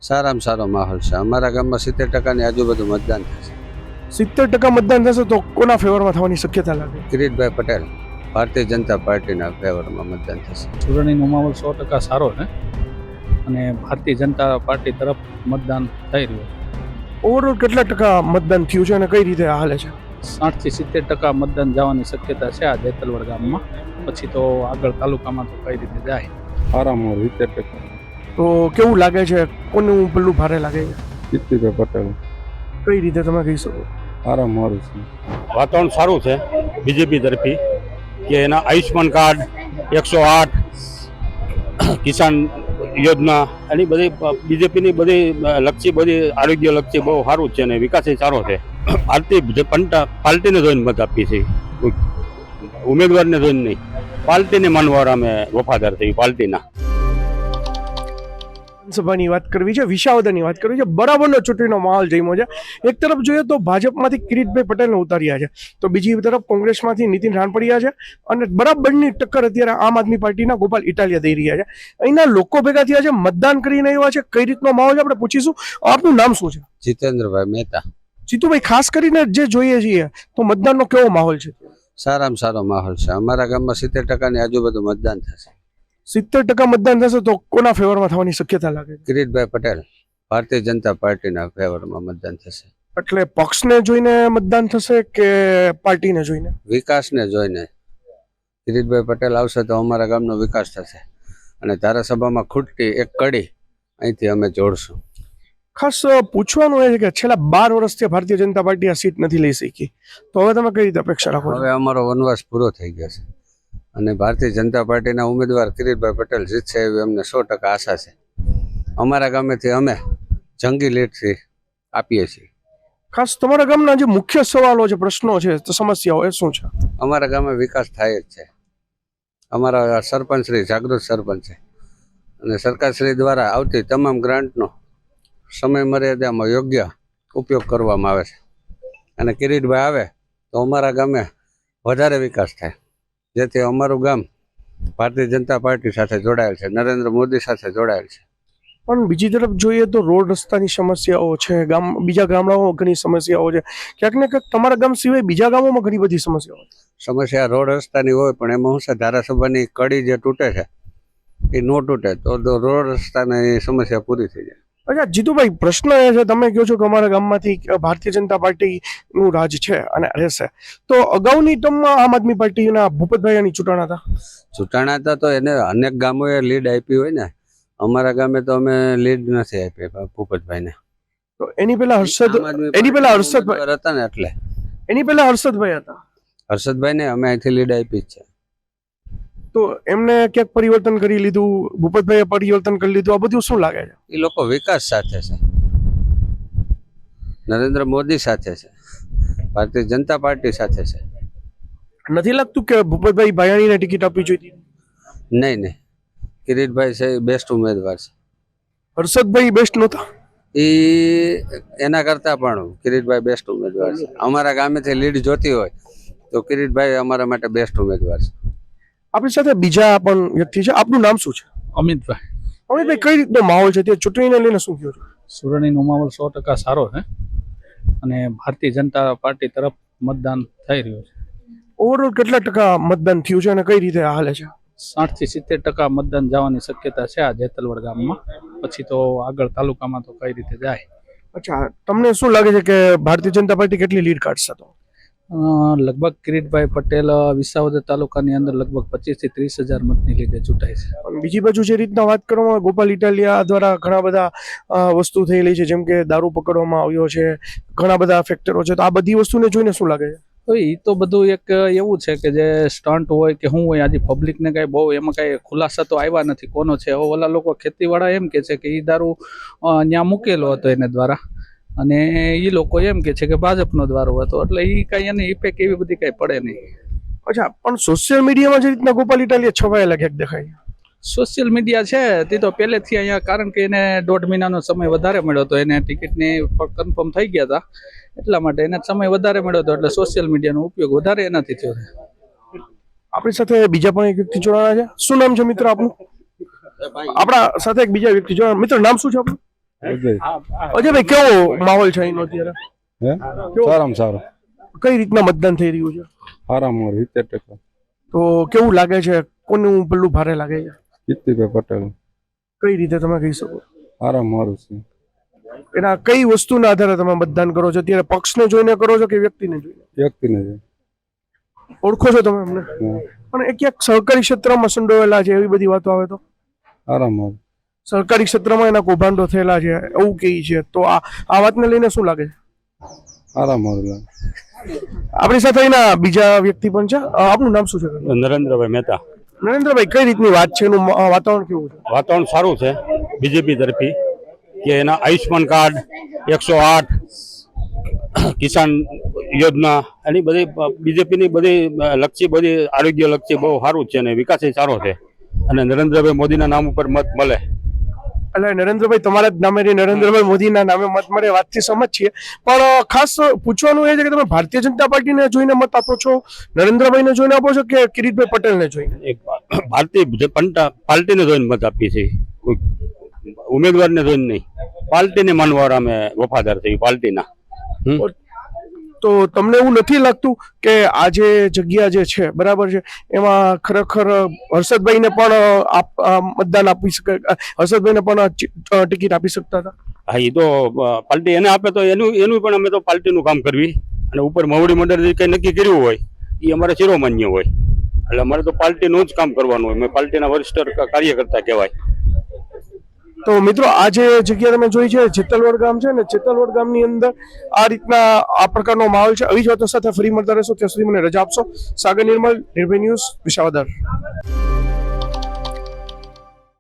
સારામાં સારો માહોલ છે. અમારા ગામમાં 70% આજુબાજુ મતદાન થશે. 70% મતદાન થશે તો કોના ફેવરમાં થવાની શક્યતા લાગે? કિરીટભાઈ પટેલ ભારતીય જનતા પાર્ટીના ફેવરમાં મતદાન થશે. ચૂંટણીનો માહોલ 100% સારો છે અને ભારતીય જનતા પાર્ટી તરફ મતદાન થઈ રહ્યું છે. ઓવરઓલ કેટલા ટકા મતદાન થયું છે અને કઈ રીતે હાલે છે? 60 થી 70% મતદાન જવાની શક્યતા છે આ જેતલવડ ગામમાં. પછી તો આગળ તાલુકામાં તો કઈ રીતે જાય. આરામમાં 70%. તો કેવું લાગે છે, કોનું પેલું ભારે લાગે છે? કિરીટભાઈ પટેલ કઈ રીતે તમે કહી શકો? આરામ મારું છે. વાતાવરણ સારું છે બીજેપી તરફથી કે એના આયુષ્માન કાર્ડ 108 કિસાન યોજના એની બધી બીજેપીની બધી લક્ષી બધી આરોગ્ય લક્ષી બહુ સારું છે અને વિકાસ સારો છે. ભારતીય પાર્ટીને જોઈને મત આપીએ છીએ, ઉમેદવારને જોઈને નહીં. પાર્ટીને માનવા અમે વફાદાર થઈ પાર્ટીના. સભાની વાત કરવી છે, વિસાવદરની વાત કરવી છે. બરાબરનો ચૂંટણીનો માહોલ જમ્યો છે. એક તરફ જોઈએ તો ભાજપમાંથી કિરીટભાઈ પટેલને ઉતાર્યા છે, તો બીજી તરફ કોંગ્રેસમાંથી નીતિન રાણપડિયા છે અને બરાબરની ટક્કર અત્યારે આમ આદમી પાર્ટીના ગોપાલ ઇટાલિયા દઈ રહ્યા છે. અહીંના લોકો ભેગા થયા છે, મતદાન કરીને આવ્યા છે. કઈ રીતનો માહોલ છે આપણે પૂછીશું. આપનું નામ શું છે? જીતેન્દ્રભાઈ મહેતા. જીતુભાઈ, ખાસ કરીને જે જોઈએ છીએ તો મતદાનનો કેવો માહોલ છે? સારામાં સારો માહોલ છે. અમારા ગામમાં 70% આજુબાજુ મતદાન થશે. 70% મતદાન થશે તો કોના ફેવરમાં થવાની શક્યતા લાગે? કિરીટભાઈ પટેલ ભારતીય જનતા પાર્ટીના ફેવરમાં મતદાન થશે. એટલે પક્ષને જોઈને મતદાન થશે કે પાર્ટીને જોઈને? વિકાસને જોઈને. કિરીટભાઈ પટેલ આવશે તો અમારા ગામનો વિકાસ થશે અને ધારાસભામાં ખૂટતી એક કડી અહીંથી અમે જોડશું. ખાસ પૂછવાનું એ છે કે છેલ્લા 12 વર્ષથી ભારતીય જનતા પાર્ટી આ સીટ નથી લઈ શકી, તો હવે તમે કઈ રીતે અપેક્ષા રાખો છો? હવે અમારો વનવાસ પૂરો થઈ ગયો છે અને ભારતીય જનતા પાર્ટીના ઉમેદવાર કિરીટભાઈ પટેલ જીતશે એવી અમને 100% આશા છે. અમારા ગામેથી અમે જંગી લીડથી આપીએ છીએ. ખાસ તમારા ગામના જે મુખ્ય સવાલો છે, પ્રશ્નો છે, તો સમસ્યાઓ એ શું છે? અમારા ગામે વિકાસ થાય જ છે. અમારા સરપંચ શ્રી જાગૃત સરપંચ છે અને સરકારશ્રી દ્વારા આવતી તમામ ગ્રાન્ટનો સમય મર્યાદામાં યોગ્ય ઉપયોગ કરવામાં આવે છે અને કિરીટભાઈ આવે તો અમારા ગામે વધારે વિકાસ થાય, જેથી અમારું ગામ ભારતીય જનતા પાર્ટી સાથે જોડાયેલ છે, નરેન્દ્ર મોદી સાથે જોડાયેલ છે. પણ બીજી તરફ જોઈએ તો રોડ રસ્તાની સમસ્યાઓ છે, બીજા ગામડાઓમાં ઘણી સમસ્યાઓ છે. ક્યાંક ને ક્યાંક તમારા ગામ સિવાય બીજા ગામોમાં ઘણી બધી સમસ્યાઓ છે. સમસ્યા રોડ રસ્તાની હોય પણ એમાં શું છે, ધારાસભાની કડી જે તૂટે છે એ ન તૂટે તો રોડ રસ્તાની સમસ્યા પૂરી થઈ જાય. અચ્છા જીતુભાઈ, પ્રશ્ન એ છે, તમે કહો છો કે અમારા ગામમાંથી ભારતીય જનતા પાર્ટીનું રાજ છે અને રહેશે, તો અગાઉની ટર્મમાં આમ આદમી પાર્ટીના ભૂપતભાઈની ચૂંટાણા હતા તો એને અનેક ગામોએ લીડ આપી હોય ને. અમારા ગામે તો અમે લીડ નથી આપી ભૂપતભાઈને. તો એની પહેલા હર્ષદભાઈ હતા ને, એટલે એની પહેલા હર્ષદભાઈ હતા. હર્ષદભાઈને અમે અહીંથી લીડ આપી જ છે. તો એમને ક્યાંક પરિવર્તન કરી લીધું, ભૂપતભાઈએ પરિવર્તન કરી લીધું, આ બધું શું લાગે છે? એ લોકો વિકાસ સાથે છે, નરેન્દ્ર મોદી સાથે છે, ભારતીય જનતા પાર્ટી સાથે છે. નથી લાગતું કે ભૂપતભાઈ ભાયાણીને ટિકિટ આપવી જોઈએ? નહીં, કિરીટભાઈ છે એ બેસ્ટ ઉમેદવાર છે. હર્ષદભાઈ બેસ્ટ નહોતા? એના કરતા પણ કિરીટભાઈ બેસ્ટ ઉમેદવાર છે. અમારા ગામેથી લીડ જોતી હોય તો કિરીટભાઈ અમારા માટે બેસ્ટ ઉમેદવાર છે. આપણી સાથે બીજા પણ વ્યક્તિ છે. આપનું નામ શું છે? અમિતભાઈ. અમિતભાઈ, કઈ રીતનો માહોલ છે ત્યાં ચૂંટણીને લઈને? શું કહો છો? ચૂંટણીનો માહોલ 100% સારો છે અને ભારતીય જનતા પાર્ટી તરફ મતદાન થઈ રહ્યું છે. ઓવરઓલ કેટલા ટકા મતદાન થયું છે અને કઈ રીતે હાલે છે? 60 થી 70% મતદાન જવાની શક્યતા છે આ જેતલવડ ગામમાં. પછી તો આગળ તાલુકામાં તો કઈ રીતે જાય. અચ્છા, તમને શું લાગે છે કે ભારતીય જનતા પાર્ટી કેટલી લીડ કાઢશે? તો લગભગ કિરીટભાઈ પટેલ વિસાવદર તાલુકાની અંદર લગભગ 25 થી 30 હજાર મતની લીધે ચૂંટાય છે. અને બીજી બાજુ જે રીતના વાત કરવામાં, ગોપાલ ઇટાલિયા દ્વારા ઘણા બધા વસ્તુ થયેલી છે, જેમ કે દારૂ પકડવામાં આવ્યો છે, ઘણા બધા ફેક્ટરો છે, તો આ બધી વસ્તુને જોઈને શું લાગે છે? તો એ તો બધું એક એવું છે કે જે સ્ટન્ટ હોય કે શું હોય, આજે પબ્લિકને કાંઈ બહુ એમાં કાંઈ ખુલાસા તો આવ્યા નથી કોનો છે. હવે ઓલા લોકો ખેતીવાળા એમ કે છે કે એ દારૂ ત્યાં મૂકેલો હતો એને દ્વારા, અને એ લોકો એમ કે છે કે ભાજપનો દ્વારો હતો, એટલે એ કાંઈ એને ઇફેક્ટ એવી બધી કાંઈ પડે નહીં. અચ્છા, પણ સોશિયલ મીડિયામાં જે રીતના ગોપાલ ઇટાલિયા છવાયેલા ક્યાંક દેખાય? સોશિયલ મીડિયા છે તે તો પહેલેથી અહીંયા, કારણ કે એને 1.5 મહિનાનો સમય વધારે મળ્યો હતો, એને ટિકિટની કન્ફર્મ થઈ ગયા હતા, એટલા માટે એને સમય વધારે મળ્યો હતો, એટલે સોશિયલ મીડિયાનો ઉપયોગ વધારે એનાથી થયો છે. આપણી સાથે બીજા પણ એક વ્યક્તિ જોડાયા છે. શું નામ છે મિત્ર આપનું? આપણા સાથે એક બીજા વ્યક્તિ જોડાયા. મિત્ર, નામ શું છે આપનું? બધે અજયભાઈ કેવો માહોલ છે અહીંનો અત્યારે હે કેવો? સારામાં સારો કઈ રીતના મતદાન થઈ રહ્યું છે સારામાં 70%. તો કેવું લાગે છે કોનું પેલું ભારે લાગે છે કીર્તિભાઈ પટેલ કઈ રીતે તમે કહી શકો સારામાં સારું છે. એના કઈ વસ્તુના આધારે તમે મતદાન કરો છો અત્યારે પક્ષને જોઈને કરો છો કે વ્યક્તિને જોઈને વ્યક્તિને છે. ઓળખો છો તમે એમને હા. પણ એ ક્યાંક સહકારી ક્ષેત્રમાં સંડોવાયેલા છે એવી બધી વાતો આવે તો સારામાં સરકારી ક્ષેત્રમાં એના કૌભાંડો થયેલા છે એવું કહે છે તો આ વાતને લઈને શું લાગે છે સારામાં આપણી સાથે એના બીજા વ્યક્તિ પણ છે આપનું નામ શું છે નરેન્દ્રભાઈ મહેતા. નરેન્દ્રભાઈ કઈ રીતની વાત છે એનું વાતાવરણ કેવું છે વાતાવરણ સારું છે બીજેપી તરફી કે એના આયુષ્માન કાર્ડ 108 કિસાન યોજના એની બધી બીજેપીની બધી લક્ષી બધી આરોગ્ય લક્ષી બહુ સારું છે અને વિકાસ સારો છે અને નરેન્દ્રભાઈ મોદીના નામ ઉપર મત મળે. એટલે નરેન્દ્રભાઈ તમારા જ નામે નરેન્દ્રભાઈ મોદીના નામે મત મળે વાતથી સમજ છીએ પણ ખાસ પૂછવાનું એ છે કે તમે ભારતીય જનતા પાર્ટીને જોઈને મત આપો છો નરેન્દ્રભાઈને જોઈને આપો છો કે કિરીટભાઈ પટેલને જોઈને એક ભારતીય પાર્ટીને જોઈને મત આપીએ છીએ કોઈ ઉમેદવારને જોઈને નહીં પાર્ટીને માનવા અમે વફાદાર છીએ પાર્ટીના. તો તમને એવું નથી લાગતું કે આ જે જગ્યા જે છે બરાબર છે એમાં ખરેખર હર્ષદભાઈને પણ મતદાન આપી શકે હર્ષદભાઈને પણ ટિકિટ આપી શકતા હતા હા એ તો પાર્ટી એને આપે તો એનું પણ અમે તો પાર્ટીનું કામ કરવી અને ઉપર મવડી મંડળ જે કંઈ નક્કી કર્યું હોય એ અમારે શિરોમાન્ય હોય એટલે અમારે તો પાર્ટીનું જ કામ કરવાનું હોય અમે પાર્ટીના વરિષ્ઠ કાર્યકર્તા કહેવાય. તો મિત્રો આ જે જગ્યા તમે જોઈ છે જેતલવડ ગામ છે ને જેતલવડ ગામની અંદર આ રીતના આ પ્રકારનો માહોલ છે આવી જ વાતો સાથે ફરી મળતા રહેશો ત્યાં સુધી મને રજા આપશો. સાગર નિર્મલ, નિર્ભય ન્યૂઝ, વિસાવદર.